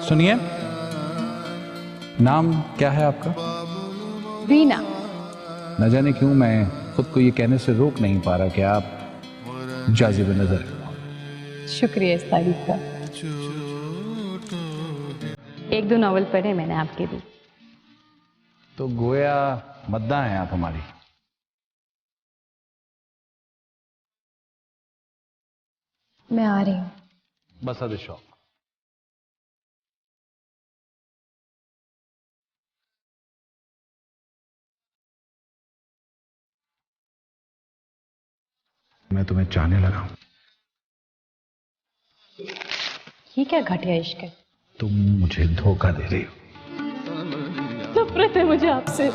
सुनिए, नाम क्या है आपका? रीना। न जाने क्यों मैं खुद को ये कहने से रोक नहीं पा रहा कि आप जाज़िब नजर हैं। शुक्रिया इस तारीफ का। एक दो नॉवल पढ़े मैंने आपके भी। तो गोया मद्दा हैं आप हमारी। मैं आ रही हूँ। बस अद शौक। मैं तुम्हें चाहने लगा हूं। ये क्या घटिया इश्क है। तुम मुझे धोखा दे रही हो। नफरत है मुझे आपसे।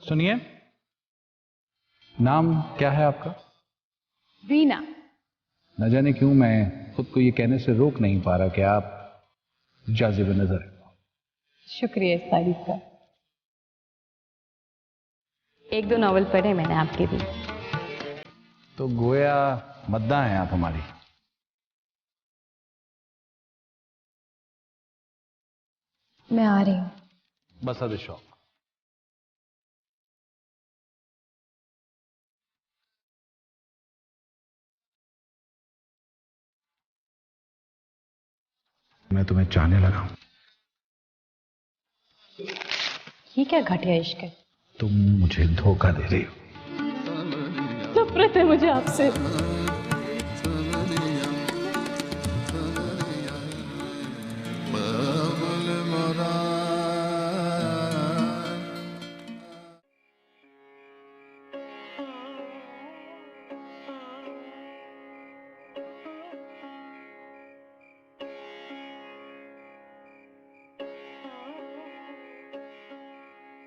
सुनिए, नाम क्या है आपका? रीना। न जाने क्यों मैं खुद को ये कहने से रोक नहीं पा रहा कि आप जाज़िब नजर हैं। शुक्रिया इस तारीफ का। एक दो नॉवल पढ़े मैंने आपके भी। तो गोया मद्दा हैं आप हमारी। मैं आ रही हूँ। बस अद शौक। मैं तुम्हें चाहने लगा हूं। ये क्या घटिया इश्क है। तुम मुझे धोखा दे रही हो। नफरत है मुझे आपसे।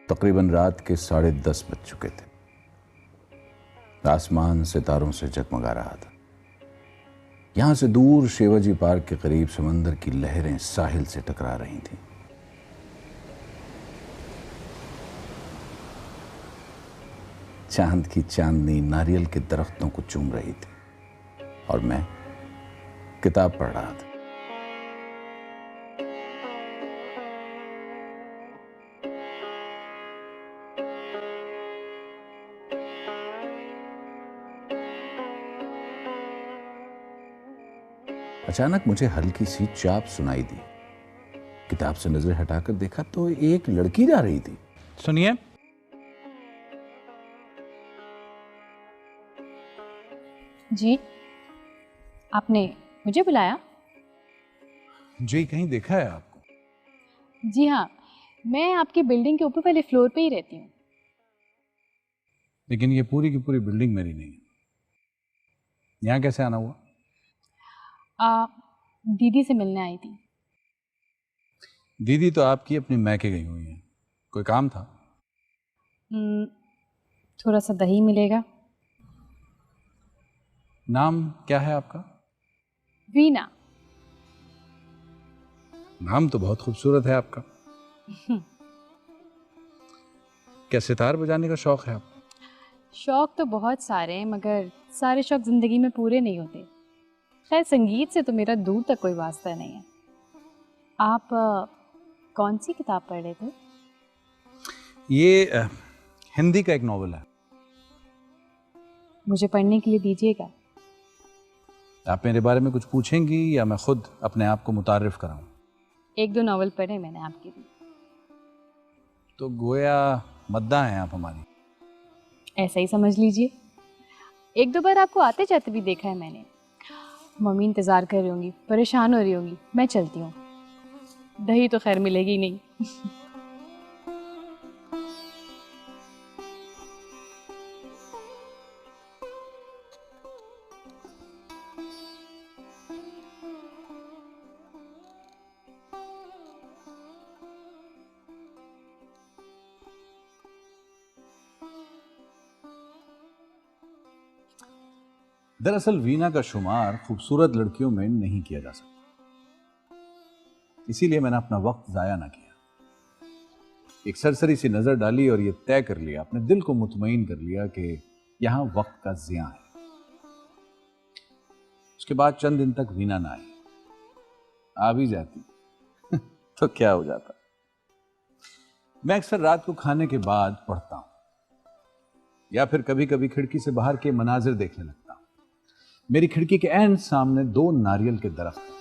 तकरीबन रात के 10:30 बज चुके थे। आसमान सितारों से जगमगा रहा था। यहां से दूर शिवाजी पार्क के करीब समंदर की लहरें साहिल से टकरा रही थीं। चांद की चांदनी नारियल के दरख्तों को चूम रही थी और मैं किताब पढ़ रहा था। अचानक मुझे हल्की सी चाप सुनाई दी। किताब से नजर हटाकर देखा तो एक लड़की जा रही थी। सुनिए, जी, आपने मुझे बुलाया? जी कहीं देखा है आपको? जी हाँ, मैं आपकी बिल्डिंग के ऊपर वाले फ्लोर पे ही रहती हूँ। लेकिन ये पूरी की पूरी बिल्डिंग मेरी नहीं है। यहाँ कैसे आना हुआ? दीदी से मिलने आई थी। दीदी तो आपकी अपनी मैके गई हुई है। कोई काम था? थोड़ा सा दही मिलेगा? नाम क्या है आपका? रीना। नाम तो बहुत खूबसूरत है आपका। क्या सितार बजाने का शौक है आपको? शौक तो बहुत सारे हैं मगर सारे शौक जिंदगी में पूरे नहीं होते। खैर, संगीत से तो मेरा दूर तक कोई वास्ता नहीं है। आप कौन सी किताब पढ़ रहे थे? ये हिंदी का एक नॉवल है। मुझे पढ़ने के लिए दीजिएगा। आप मेरे बारे में कुछ पूछेंगी या मैं खुद अपने आप को मुतारिफ कराऊं? एक दो नॉवल पढ़े मैंने आपके भी। तो गोया मद्दा हैं आप हमारी। ऐसा ही समझ लीजिए। एक दो बार आपको आते जाते भी देखा है मैंने। मम्मी इंतज़ार कर रही होंगी, परेशान हो रही होंगी। मैं चलती हूँ। दही तो खैर मिलेगी नहीं। दरअसल वीना का शुमार खूबसूरत लड़कियों में नहीं किया जा सकता, इसीलिए मैंने अपना वक्त जाया ना किया। एक सरसरी सी नजर डाली और यह तय कर लिया, अपने दिल को मुतमईन कर लिया कि यहां वक्त का जिया है। उसके बाद चंद दिन तक वीना ना आई। आ भी जाती तो क्या हो जाता। मैं अक्सर रात को खाने के बाद पढ़ता हूं या फिर कभी कभी खिड़की से बाहर के मनाजिर देखने लगता हूं। मेरी खिड़की के ऐन सामने 2 नारियल के दरख्त हैं।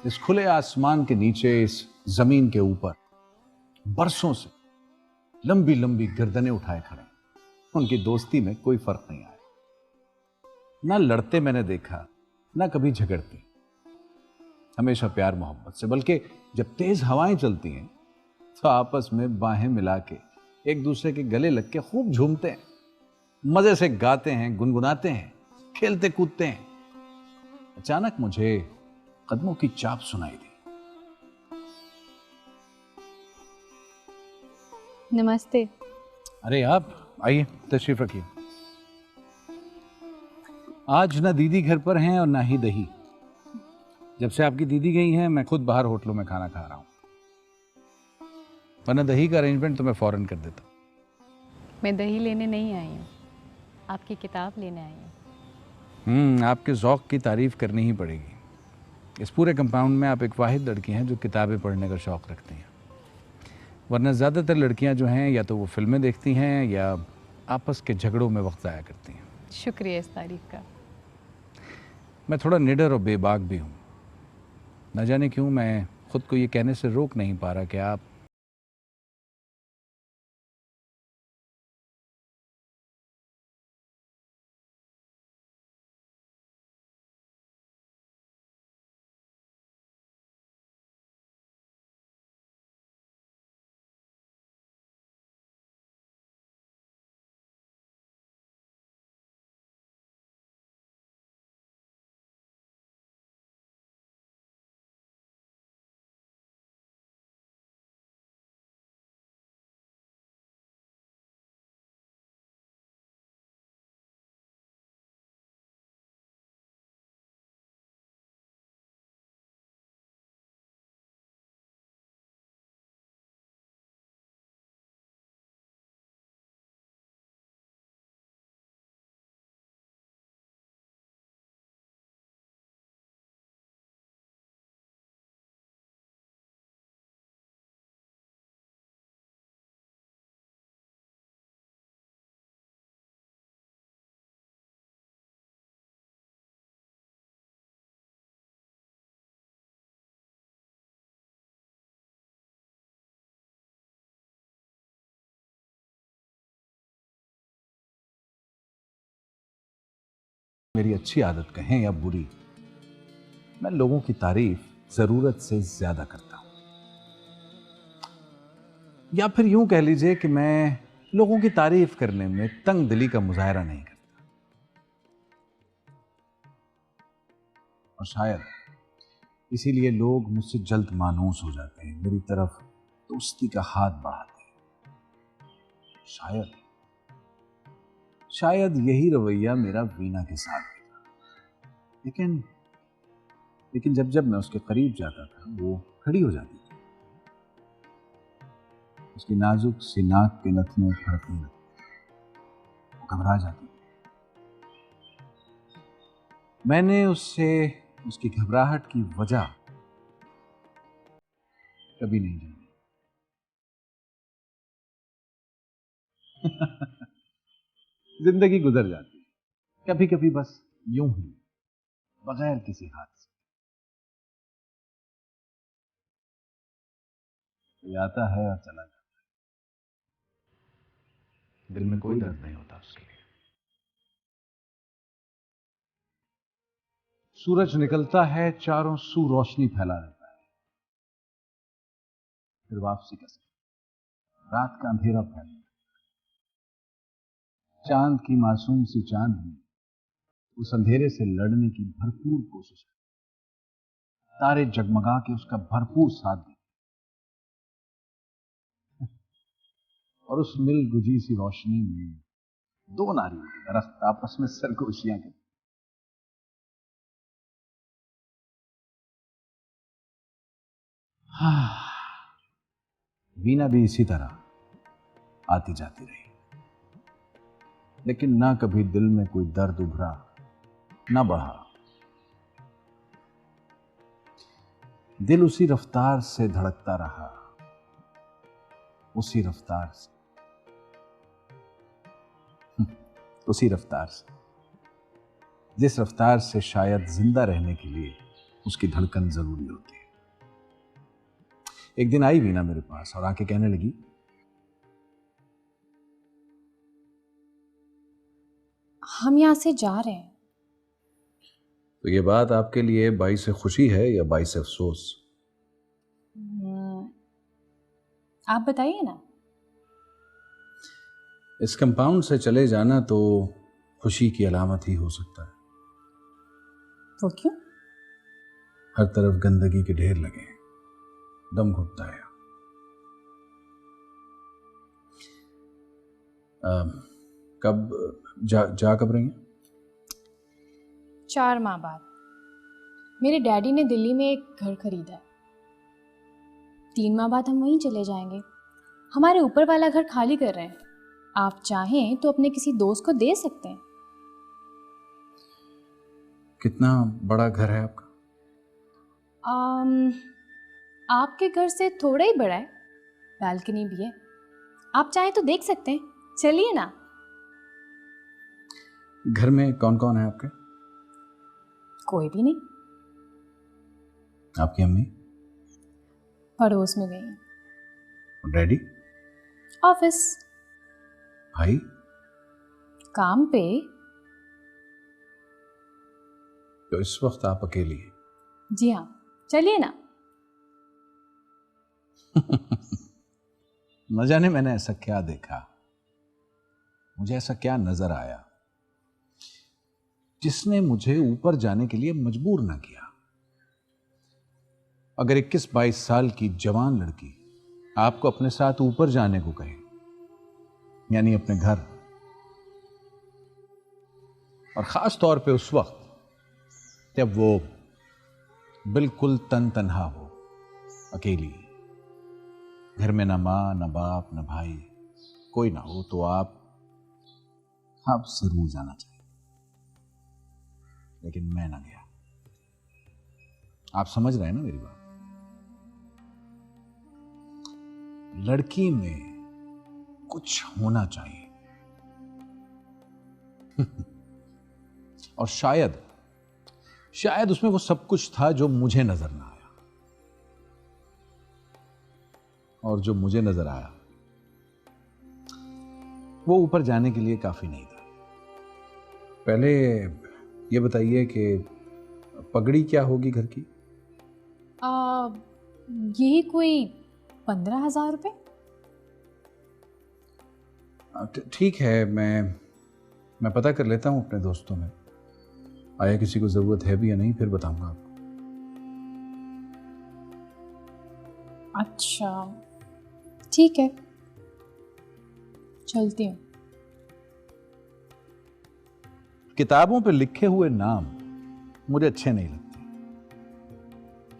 इस खुले आसमान के नीचे, इस जमीन के ऊपर बरसों से लंबी लंबी गर्दनें उठाए खड़े हैं। उनकी दोस्ती में कोई फर्क नहीं आया। ना लड़ते मैंने देखा, ना कभी झगड़ते, हमेशा प्यार मोहब्बत से। बल्कि जब तेज हवाएं चलती हैं तो आपस में बाहें मिला के एक दूसरे के गले लग के खूब झूमते हैं, मजे से गाते हैं, गुनगुनाते हैं, खेलते कूदते हैं। अचानक मुझे कदमों की चाप सुनाई दी। नमस्ते। अरे आप आइए, तशरीफ रखिए। आज ना दीदी घर पर हैं और ना ही दही। जब से आपकी दीदी गई हैं मैं खुद बाहर होटलों में खाना खा रहा हूं, वरना दही का अरेंजमेंट तो मैं फौरन कर देता। मैं दही लेने नहीं आई हूँ, आपकी किताब लेने आई हूँ। आपके ज़ौक़ की तारीफ़ करनी ही पड़ेगी। इस पूरे कंपाउंड में आप एक वाहिद लड़की हैं जो किताबें पढ़ने का शौक़ रखती हैं, वरना ज़्यादातर लड़कियां जो हैं या तो वो फिल्में देखती हैं या आपस के झगड़ों में वक्त ज़ाया करती हैं। शुक्रिया इस तारीफ़ का। मैं थोड़ा निडर और बेबाक भी हूँ। न जाने क्यों मैं खुद को ये कहने से रोक नहीं पा रहा कि आप मेरी अच्छी आदत कहें या बुरी, मैं लोगों की तारीफ ज़रूरत से ज़्यादा करता हूँ। या फिर यूं कह लीजिए कि मैं लोगों की तारीफ करने में तंग दिली का मुजाहरा नहीं करता। और शायद इसीलिए लोग मुझसे जल्द मानूस हो जाते हैं, मेरी तरफ दोस्ती का हाथ बढ़ाते हैं। शायद शायद यही रवैया मेरा वीना के साथ भी था। लेकिन जब जब मैं उसके करीब जाता था वो खड़ी हो जाती थी। उसकी नाजुक सी नाक के नथने फड़कने लगते, वो घबरा जाती थी। मैंने उससे उसकी घबराहट की वजह कभी नहीं जानी। जिंदगी गुजर जाती है कभी कभी बस यूं ही, बगैर किसी हादसे। कोई आता है और चला जाता है, दिल में कोई दर्द नहीं होता उसके लिए। सूरज निकलता है, चारों सू रोशनी फैला देता है, फिर वापसी का सफर, रात का अंधेरा फैल जाता है। चांद की मासूम सी चांदनी उस अंधेरे से लड़ने की भरपूर कोशिश करती है। तारे जगमगा के उसका भरपूर साथ देते। और उस मिल गुजी सी रोशनी में दो नारियों के दरख्त आपस में सरगोशियां करते। वीना भी इसी तरह आती जाती रही, लेकिन ना कभी दिल में कोई दर्द उभरा, ना बढ़ा। दिल उसी रफ्तार से धड़कता रहा, उसी रफ्तार से, उसी रफ्तार से, जिस रफ्तार से शायद जिंदा रहने के लिए उसकी धड़कन जरूरी होती है। एक दिन आई वीना मेरे पास और आके कहने लगी, हम यहाँ से जा रहे हैं। तो ये बात आपके लिए बाई से खुशी है या बाई से अफसोस? आप बताइए ना। इस कंपाउंड से चले जाना तो खुशी की अलामत ही हो सकता है। वो क्यों? हर तरफ गंदगी के ढेर लगे हैं, दम घुटता है। कब जा कब रही हैं? 4 माह बाद। मेरे डैडी ने दिल्ली में एक घर खरीदा है। 3 माह बाद हम वहीं चले जाएंगे। हमारे ऊपर वाला घर खाली कर रहे हैं। आप चाहें तो अपने किसी दोस्त को दे सकते हैं। कितना बड़ा घर है आपका? आपके घर से थोड़ा ही बड़ा है, बालकनी भी है। आप चाहें तो देख सकते हैं, चलिए ना। घर में कौन कौन है आपके? कोई भी नहीं, आपकी अम्मी? पड़ोस में गई हैं। डैडी? ऑफिस, भाई? काम पे। तो इस वक्त आप अकेली हैं? जी हाँ, चलिए ना। न जाने मैंने ऐसा क्या देखा, मुझे ऐसा क्या नजर आया जिसने मुझे ऊपर जाने के लिए मजबूर ना किया। अगर 21-22 साल की जवान लड़की आपको अपने साथ ऊपर जाने को कहे, यानी अपने घर, और खास तौर पे उस वक्त जब वो बिल्कुल तन्हा हो, अकेली, घर में ना मां ना बाप ना भाई कोई ना हो, तो आप जरूर जाना चाहिए। लेकिन मैं ना गया। आप समझ रहे हैं ना मेरी बात? लड़की में कुछ होना चाहिए। और शायद उसमें वो सब कुछ था जो मुझे नजर ना आया, और जो मुझे नजर आया वो ऊपर जाने के लिए काफी नहीं था। पहले ये बताइए कि पगड़ी क्या होगी घर की? यही कोई 15,000 रुपये। ठीक है, मैं पता कर लेता हूं अपने दोस्तों में, आया किसी को जरूरत है भी या नहीं, फिर बताऊंगा आपको। अच्छा ठीक है, चलती हूँ। किताबों पे लिखे हुए नाम मुझे अच्छे नहीं लगते।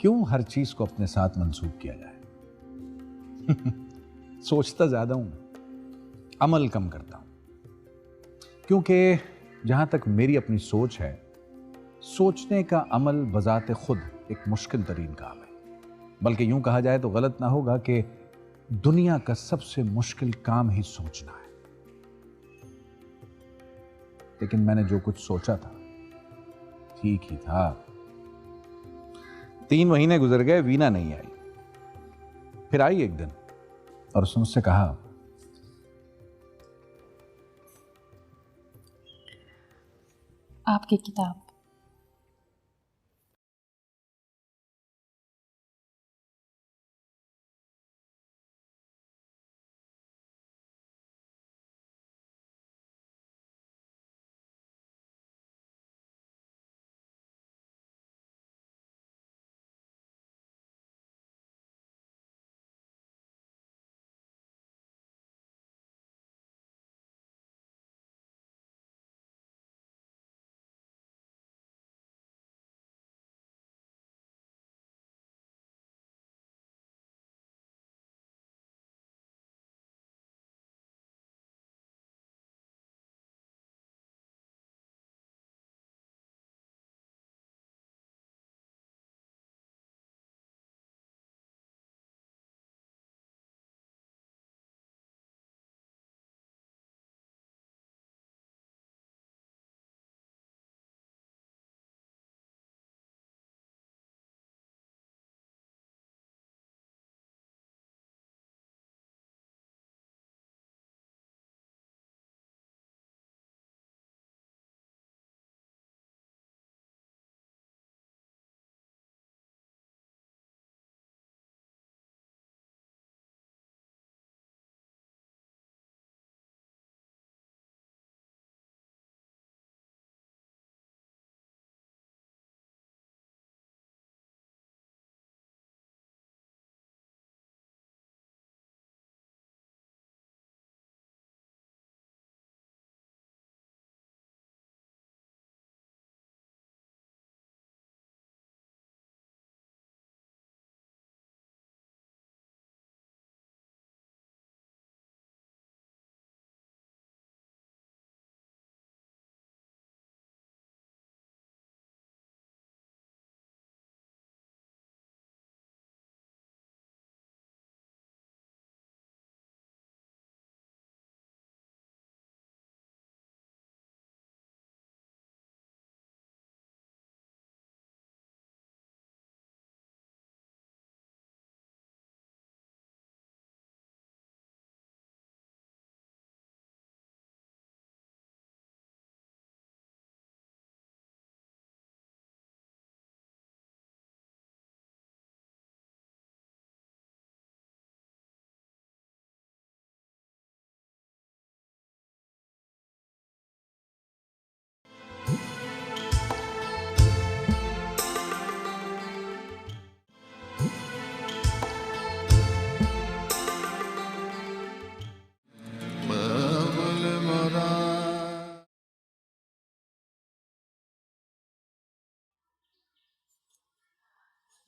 क्यों हर चीज को अपने साथ मंसूब किया जाए? सोचता ज्यादा हूं, अमल कम करता हूं। क्योंकि जहां तक मेरी अपनी सोच है, सोचने का अमल बजाते खुद एक मुश्किल तरीन काम है। बल्कि यूं कहा जाए तो गलत ना होगा कि दुनिया का सबसे मुश्किल काम ही सोचना है। लेकिन मैंने जो कुछ सोचा था ठीक ही था। 3 महीने गुजर गए, वीना नहीं आई। फिर आई एक दिन और उसने मुझसे कहा, आपकी किताब।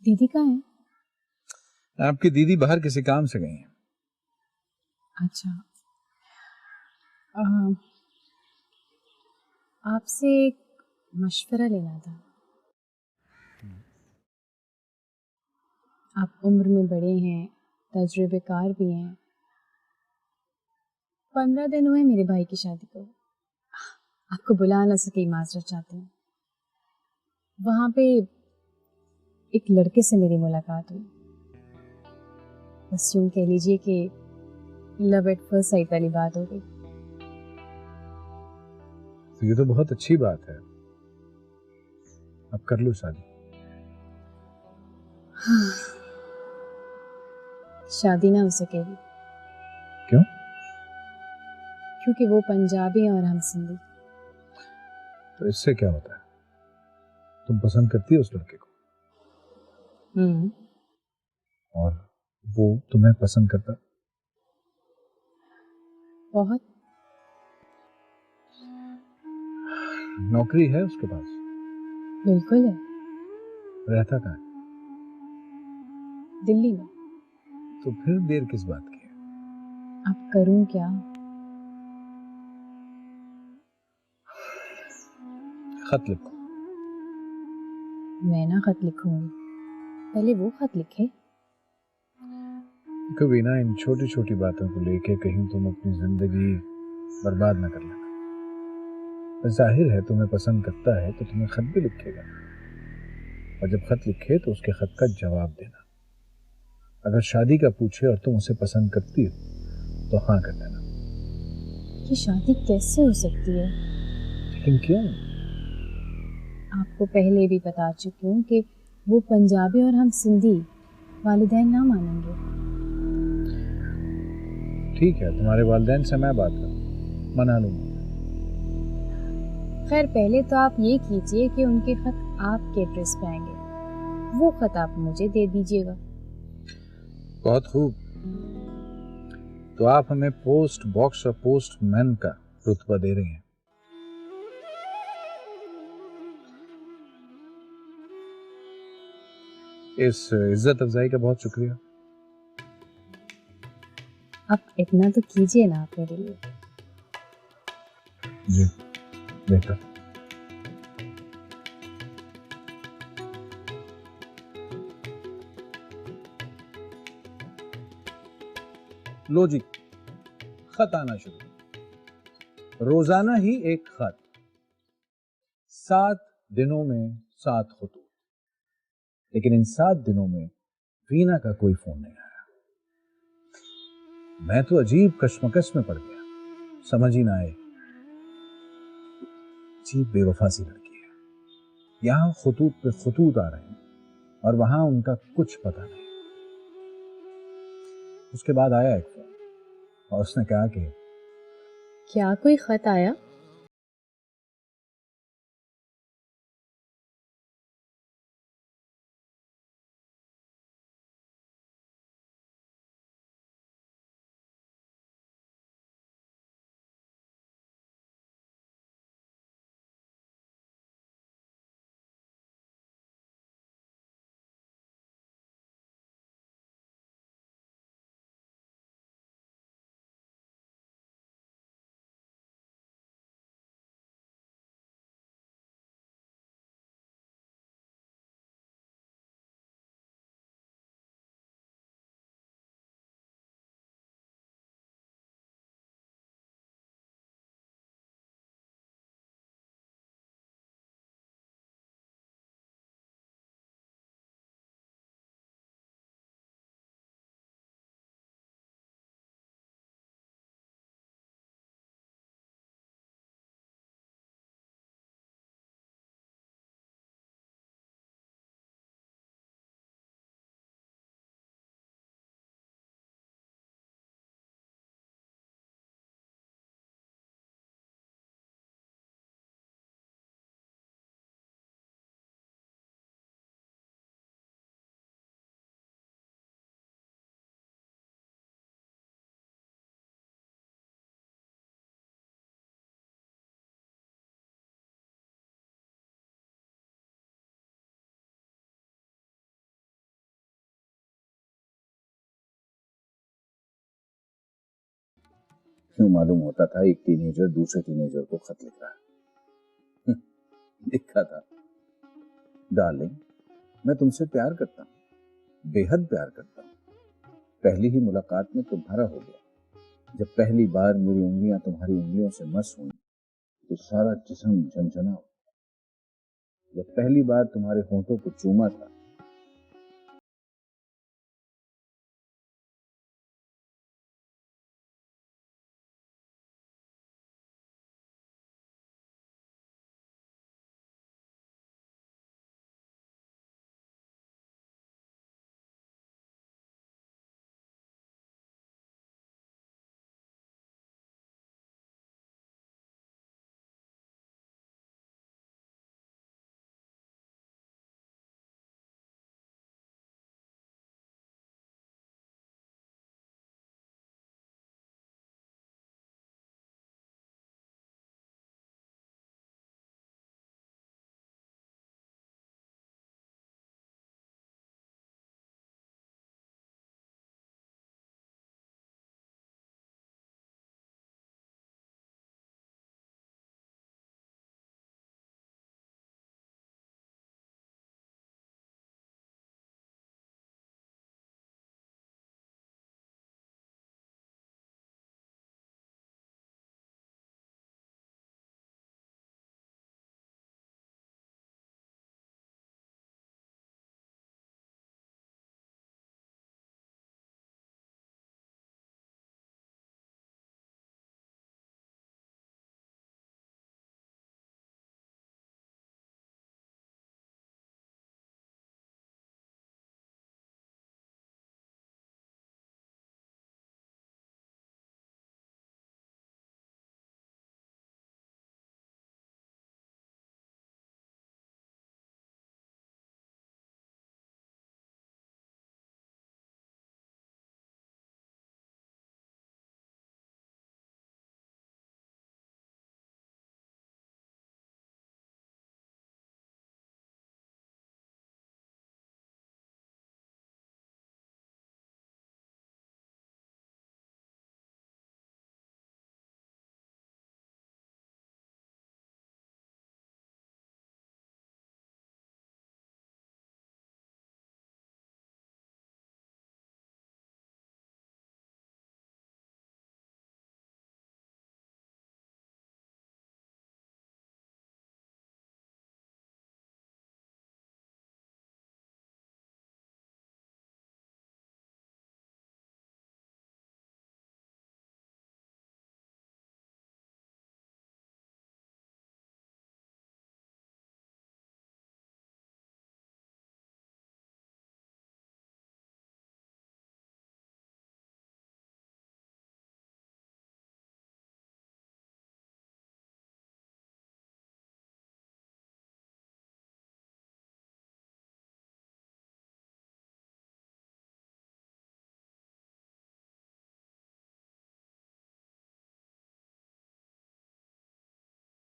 दीदी कहाँ है? आपकी दीदी बाहर किसी काम से गई हैं। अच्छा, आपसे एक मशवरा लेना था। आप उम्र में बड़े हैं, तजुर्बेकार भी हैं। 15 दिन हुए मेरे भाई की शादी को। आपको बुला ना सकी, माजरत चाहती हूँ। वहां पे एक लड़के से मेरी मुलाकात हुई। बस यूं कह लीजिए कि लव एट फर्स्ट साइट वाली बात हो गई। तो ये तो बहुत अच्छी बात है, अब कर लो शादी। शादी ना हो सकेगी। क्यों? क्योंकि वो पंजाबी हैं और हम सिंधी। तो इससे क्या होता है? तुम पसंद करती हो उस लड़के को और वो तुम्हें पसंद करता? बहुत। नौकरी है उसके पास? बिल्कुल है। रहता कहाँ है? दिल्ली में। तो फिर देर किस बात की है? अब करूं क्या? खत लिखो। मैं ना खत लिखूंगी, पहले वो खत लिखे। कभी ना इन छोटी छोटी बातों को लेके कहीं तुम अपनी जिंदगी बर्बाद ना कर लेना। जाहिर है तुम्हें पसंद करता है तो तुम्हें खत भी लिखेगा, और जब खत लिखे तो उसके खत का जवाब देना। अगर शादी का पूछे और तुम उसे पसंद करती हो तो हाँ कर देना। ये शादी कैसे हो सकती है? लेकिन क्यों? आपको पहले भी बता चुकी हूँ कि वो पंजाबी और हम सिंधी, वालिदैन ना मानेंगे। ठीक है, तुम्हारे वालिदैन से मैं बात करूँ, मना लूंगा। खैर पहले तो आप ये कीजिए कि उनके खत आपके एड्रेस पे आएंगे, वो खत आप मुझे दे दीजिएगा। बहुत खूब। तो आप हमें पोस्ट बॉक्स और पोस्टमैन का रुतबा दे रही हैं। इस इज्जत अफजाई का बहुत शुक्रिया। अब इतना तो कीजिए ना आप मेरे लिए। जी बेटा। लो जी, खत आना शुरू। रोजाना ही एक खत, 7 दिनों में 7 खतूत। लेकिन इन 7 दिनों में वीना का कोई फोन नहीं आया। मैं तो अजीब कश्मकश में पड़ गया, समझ ही ना आए। अजीब बेवफा सी लड़की है, यहां खतूत पे खतूत आ रहे हैं और वहां उनका कुछ पता नहीं। उसके बाद आया एक फोन और उसने कहा कि क्या कोई खत आया? यूं मालूम होता था एक टीनेजर दूसरे टीनेजर को खत लिख रहा है। लिखा था, डार्लिंग, मैं तुमसे प्यार करता हूँ, बेहद प्यार करता हूँ। पहली ही मुलाकात में तुम्हारा हो गया। जब पहली बार मेरी उंगलियां तुम्हारी उंगलियों से मस हुई तो सारा जिस्म झंझना उठा। जब पहली बार तुम्हारे होंठों को चूमा था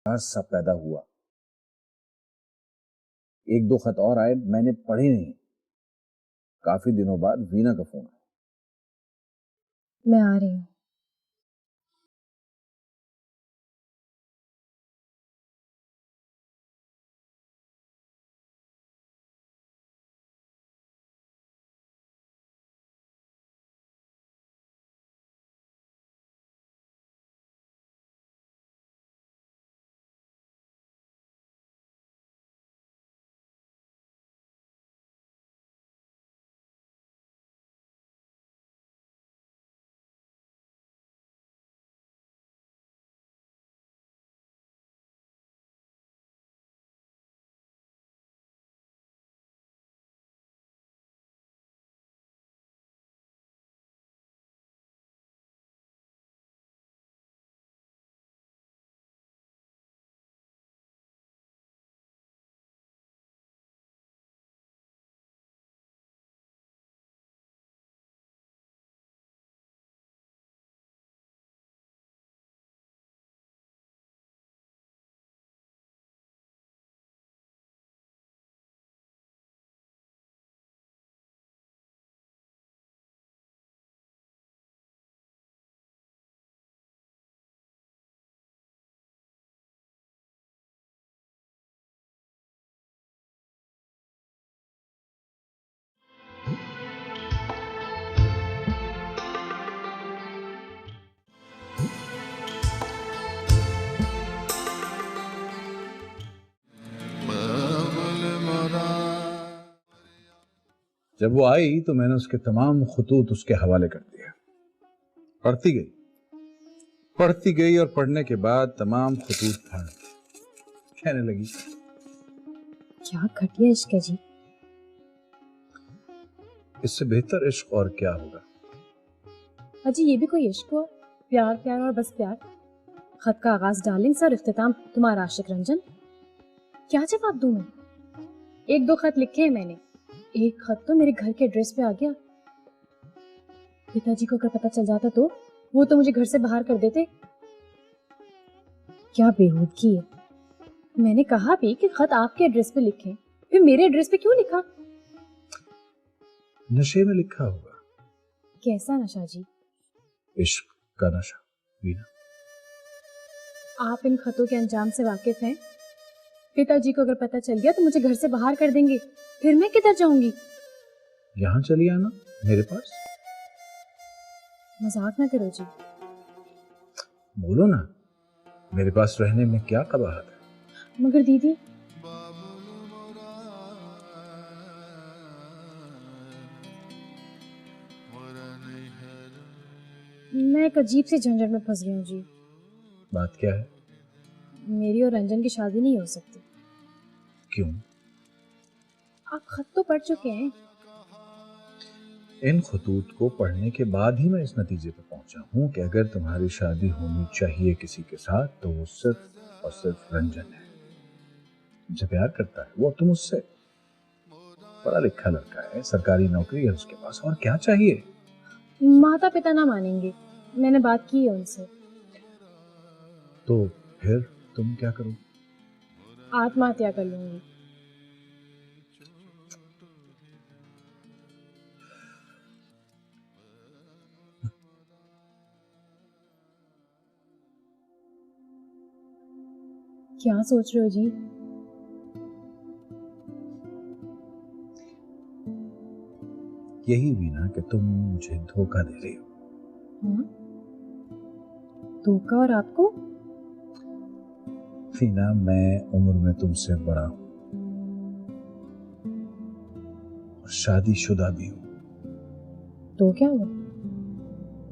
सा पैदा हुआ। एक दो खत और आए, मैंने पढ़े नहीं। काफी दिनों बाद वीना का फोन आया। मैं आ रही हूँ। जब वो आई तो मैंने उसके तमाम खतूत उसके हवाले कर दिए। पढ़ती गई और पढ़ने के बाद तमाम खतूत फाड़ दिए। कहने लगी, क्या घटिया इश्क है जी। इससे बेहतर इश्क और क्या होगा। अजी ये भी कोई इश्क हुआ? प्यार प्यार और बस प्यार। खत का आगाज डार्लिंग सर, इख्तिताम तुम्हारा आशिक रंजन। क्या जवाब दूं मैं? एक दो खत लिखे हैं मैंने, एक खत तो मेरे घर के एड्रेस पे आ गया। पिताजी को अगर पता चल जाता तो वो तो मुझे घर से बाहर कर देते। क्या बेहूदगी है। मैंने कहा भी कि खत आपके एड्रेस पे लिखें, फिर मेरे एड्रेस पे क्यों लिखा? नशे में लिखा होगा। कैसा नशा जी? इश्क का नशा वीना। आप इन खतों के अंजाम से वाकिफ हैं? पिताजी को अगर पता चल गया तो मुझे घर से बाहर कर देंगे, फिर मैं किधर जाऊंगी? यहां चली आना मेरे पास। मजाक ना करो जी। बोलो ना, मेरे पास रहने में क्या कबाहत है। मगर दीदी, मैं एक अजीब सी झंझट में फंस गई हूँ जी। बात क्या है? मेरी और रंजन की शादी नहीं हो सकती। क्यों? आप खत तो पढ़ चुके हैं। इन खतूत को पढ़ने के बाद ही मैं इस नतीजे पर पहुंचा हूं कि अगर तुम्हारी शादी होनी चाहिए किसी के साथ तो वो सिर्फ और सिर्फ रंजन है। तुमसे प्यार करता है वो, तुम उससे। पढ़ा लिखा लड़का है, सरकारी नौकरी है उसके पास, और क्या चाहिए। माता पिता ना मानेंगे, मैंने बात की है उनसे। तो फिर तुम क्या करो? आत्महत्या कर लूंगी। क्या सोच रहे हो जी? यही वीना कि तुम मुझे धोखा दे रही हो। हाँ? धोखा? और आपको? वीना, मैं उम्र में तुमसे बड़ा हूं और शादीशुदा भी हूं। तो क्या हुआ?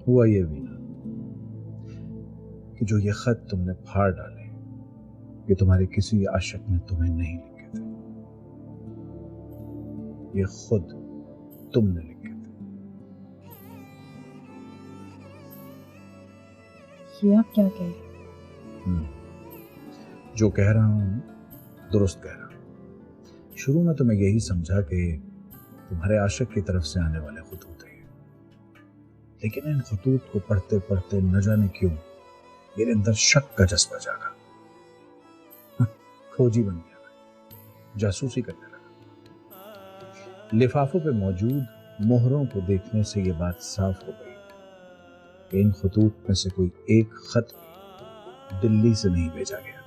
हुआ ये वीना कि जो ये खत तुमने फाड़ डाले, ये तुम्हारे किसी आशिक ने तुम्हें नहीं लिखे थे, ये खुद तुमने लिखे थे। ये आप क्या कह रहे हैं? जो कह रहा हूं दुरुस्त कह रहा हूं। शुरू में तो मैं यही समझा कि तुम्हारे आशिक की तरफ से आने वाले खतूत हैं, लेकिन इन खतूत को पढ़ते पढ़ते न जाने क्यों मेरे अंदर शक का जज्बा जागा। खोजी बन गया, जासूसी करने लगा। लिफाफों पे मौजूद मोहरों को देखने से यह बात साफ हो गई कि इन खतूत में से कोई एक खत भी दिल्ली से नहीं भेजा गया।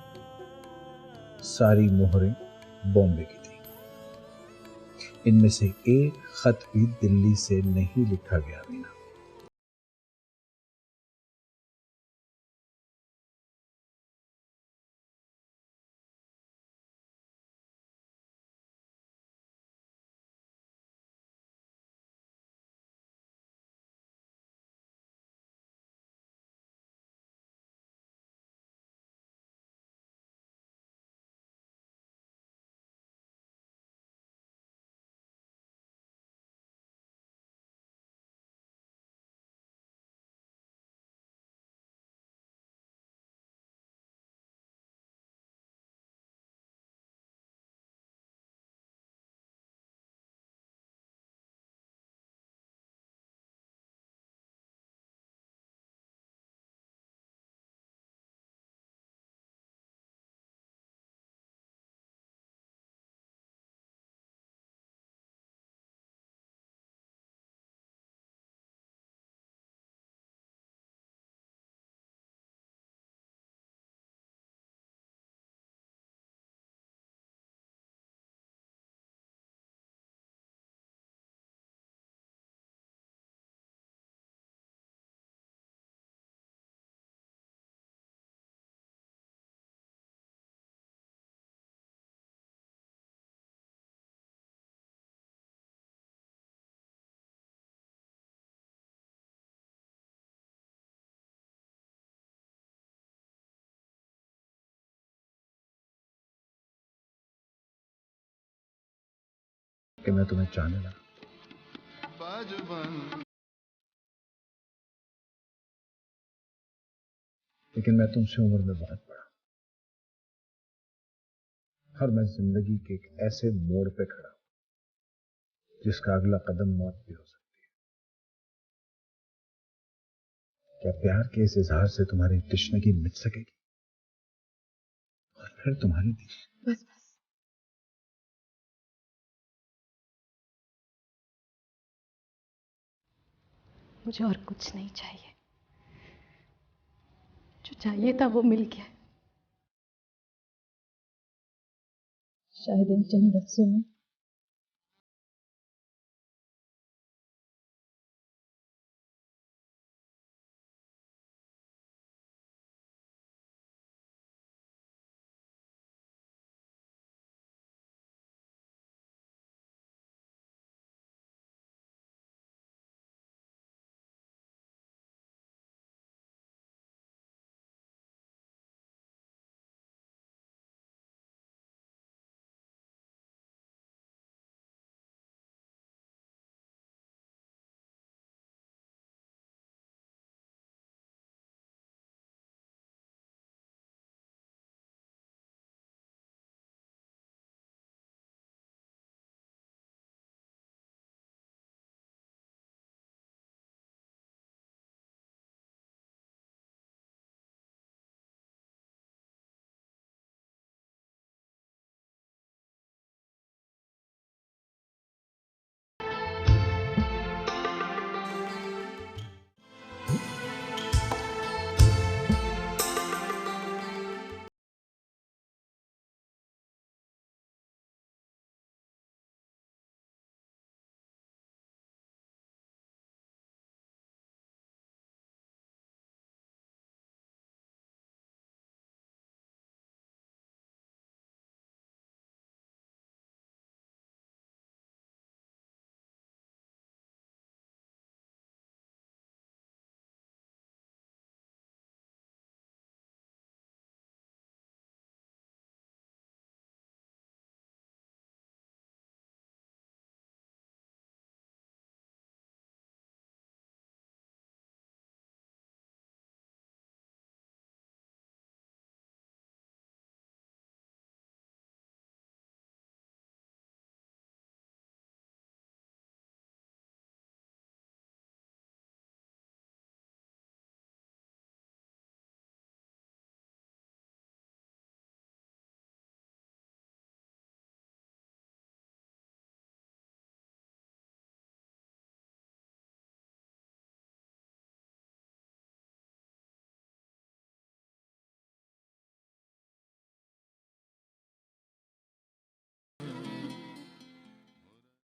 सारी मोहरें बॉम्बे की थी। इनमें से एक खत भी दिल्ली से नहीं लिखा गया वीना। कि मैं तुम्हें चाहने लगा, लेकिन मैं तुमसे उम्र में बहुत बड़ा और मैं जिंदगी के एक ऐसे मोड़ पे खड़ा हूं जिसका अगला कदम मौत भी हो सकती है। क्या प्यार के इस इजहार से तुम्हारी तश्नगी मिट सकेगी? और फिर तुम्हारी बस बस, मुझे और कुछ नहीं चाहिए। जो चाहिए था वो मिल गया। शायद इन चंद लफ्जों में